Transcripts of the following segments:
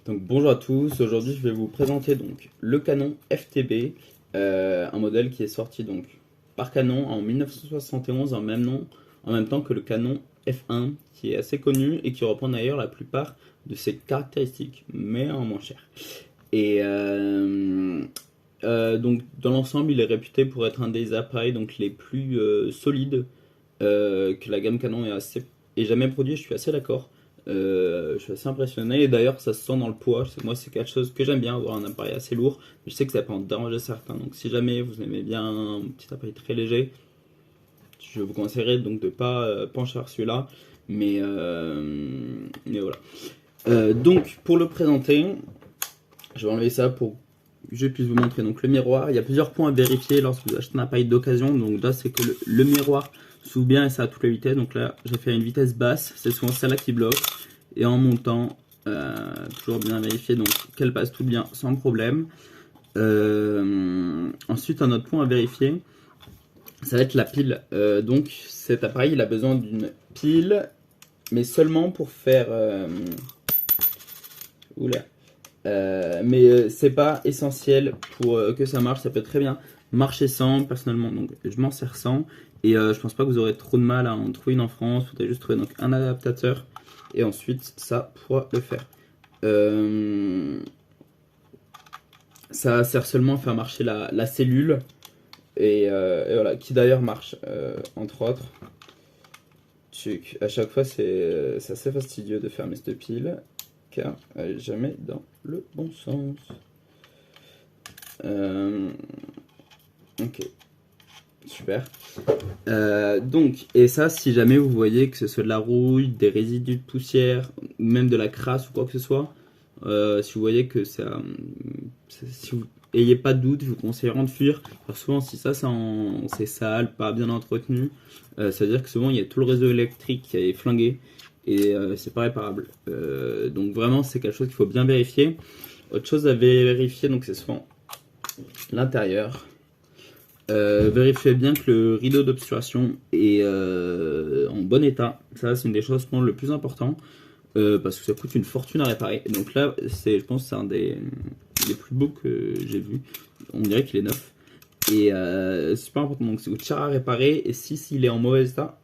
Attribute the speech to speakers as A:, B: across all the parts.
A: Donc bonjour à tous, aujourd'hui je vais vous présenter donc le Canon FTB, un modèle qui est sorti donc par Canon en 1971 en même temps que le Canon F1 qui est assez connu et qui reprend d'ailleurs la plupart de ses caractéristiques, mais en moins cher. Et donc dans l'ensemble il est réputé pour être un des appareils donc les plus solides que la gamme Canon ait jamais produit, je suis assez d'accord. Je suis assez impressionné et d'ailleurs ça se sent dans le poids. Moi c'est quelque chose que j'aime bien, avoir un appareil assez lourd, mais je sais que ça peut en déranger certains. Donc si jamais vous aimez bien un petit appareil très léger, je vous conseillerais donc de pas pencher sur celui-là. Mais voilà. Donc pour le présenter, je vais enlever ça pour que je puisse vous montrer donc le miroir. Il y a plusieurs points à vérifier lorsque vous achetez un appareil d'occasion. Donc là c'est que le miroir s'ouvre bien et ça à toutes les vitesses. Donc là j'ai fait à une vitesse basse, c'est souvent celle-là qui bloque. Et en montant, toujours bien vérifier donc qu'elle passe tout bien sans problème. Ensuite un autre point à vérifier, ça va être la pile. Donc cet appareil il a besoin d'une pile, mais seulement pour faire... mais c'est pas essentiel pour que ça marche, ça peut très bien marcher sans, personnellement, donc je m'en sers sans, et je pense pas que vous aurez trop de mal à en trouver une en France, vous devez juste trouver donc un adaptateur, et ensuite ça pourra le faire. Ça sert seulement à faire marcher la cellule, et voilà, qui d'ailleurs marche, entre autres. À chaque fois c'est assez fastidieux de fermer cette pile, car elle n'est jamais dans le bon sens. Ok, super. Donc, et ça, si jamais vous voyez que ce soit de la rouille, des résidus de poussière, même de la crasse ou quoi que ce soit, si vous voyez que si vous n'ayez pas de doute, je vous conseille de fuir. Car souvent, si c'est sale, pas bien entretenu, ça veut dire que souvent il y a tout le réseau électrique qui est flingué et c'est pas réparable. Donc vraiment, c'est quelque chose qu'il faut bien vérifier. Autre chose à vérifier, donc c'est souvent l'intérieur. Vérifiez bien que le rideau d'obturation est en bon état. Ça, c'est une des choses le plus important parce que ça coûte une fortune à réparer. Donc là, je pense que c'est un des plus beaux que j'ai vu. On dirait qu'il est neuf. Et c'est super important. Donc, ça coûte cher à réparer. Et s'il est en mauvais état,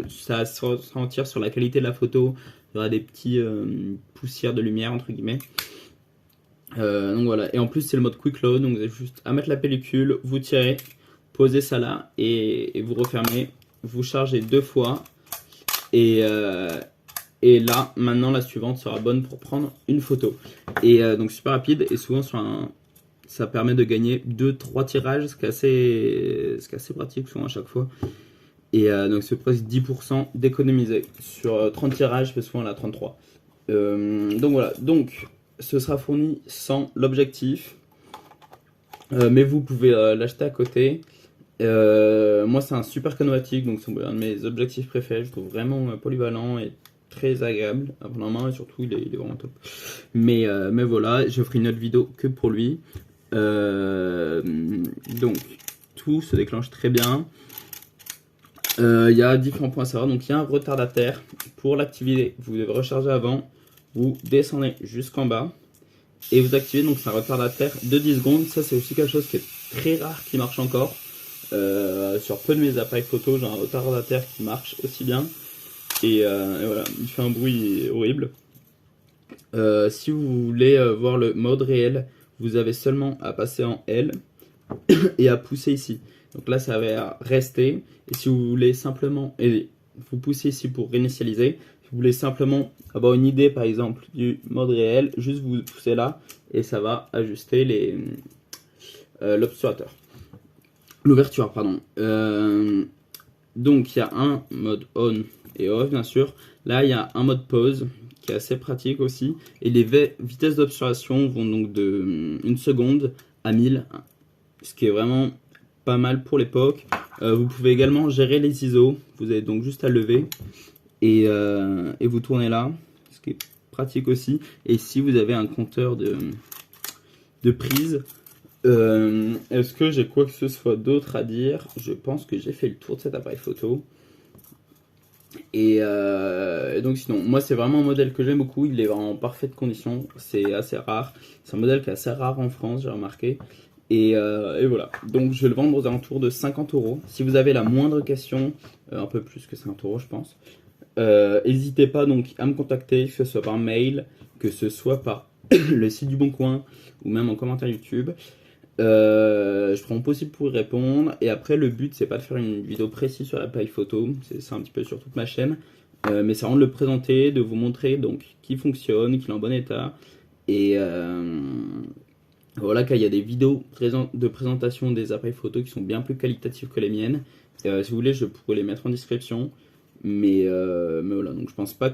A: ça va se ressentir sur la qualité de la photo. Il y aura des petits poussières de lumière, entre guillemets. Donc voilà, et en plus c'est le mode quick load, donc vous avez juste à mettre la pellicule, vous tirez, posez ça là et vous refermez, vous chargez 2 fois et là maintenant la suivante sera bonne pour prendre une photo. Et donc super rapide et souvent ça permet de gagner 2-3 tirages, ce qui est assez pratique souvent à chaque fois. Et donc c'est presque 10% d'économiser sur 30 tirages, je fais souvent la 33. Donc voilà, donc ce sera fourni sans l'objectif, mais vous pouvez l'acheter à côté. Moi c'est un super canomatique, donc c'est un de mes objectifs préférés, je trouve vraiment polyvalent et très agréable à prendre en main et surtout il est vraiment top. Mais voilà, je ferai une autre vidéo que pour lui. Donc tout se déclenche très bien. Il y a différents points à savoir, donc il y a un retardataire. Pour l'activer, vous devez recharger avant. Vous descendez jusqu'en bas et vous activez, donc c'est un retardataire de 10 secondes. Ça c'est aussi quelque chose qui est très rare qui marche encore. Sur peu de mes appareils photo, j'ai un retardataire qui marche aussi bien. Et voilà, il fait un bruit horrible. Si vous voulez voir le mode réel, vous avez seulement à passer en L et à pousser ici. Donc là ça va rester. Et si vous voulez simplement, et vous poussez ici pour réinitialiser. Si vous voulez simplement avoir une idée par exemple du mode réel, juste vous poussez là et ça va ajuster l'obturateur. L'ouverture, pardon. Donc il y a un mode on et off bien sûr. Là il y a un mode pause qui est assez pratique aussi. Et les vitesses d'obturation vont donc de 1 seconde à 1000, ce qui est vraiment pas mal pour l'époque. Vous pouvez également gérer les ISO. Vous avez donc juste à lever et vous tournez là, ce qui est pratique aussi. Et si vous avez un compteur de prise, est-ce que j'ai quoi que ce soit d'autre à dire? Je pense que j'ai fait le tour de cet appareil photo. Et donc sinon, moi c'est vraiment un modèle que j'aime beaucoup, il est en parfaite condition, c'est assez rare, c'est un modèle qui est assez rare en France, j'ai remarqué. Et voilà, donc je vais le vendre aux alentours de 50 euros. Si vous avez la moindre question, un peu plus que 50 euros je pense, n'hésitez pas donc à me contacter, que ce soit par mail, que ce soit par le site du Bon Coin ou même en commentaire YouTube. Je ferai mon possible pour y répondre. Et après, le but, c'est pas de faire une vidéo précise sur l'appareil photo, c'est un petit peu sur toute ma chaîne, mais c'est vraiment de le présenter, de vous montrer donc qu'il fonctionne, qu'il est en bon état. Et voilà, qu'il y a des vidéos de présentation des appareils photo qui sont bien plus qualitatives que les miennes. Si vous voulez, je pourrais les mettre en description. Mais voilà, donc je pense pas que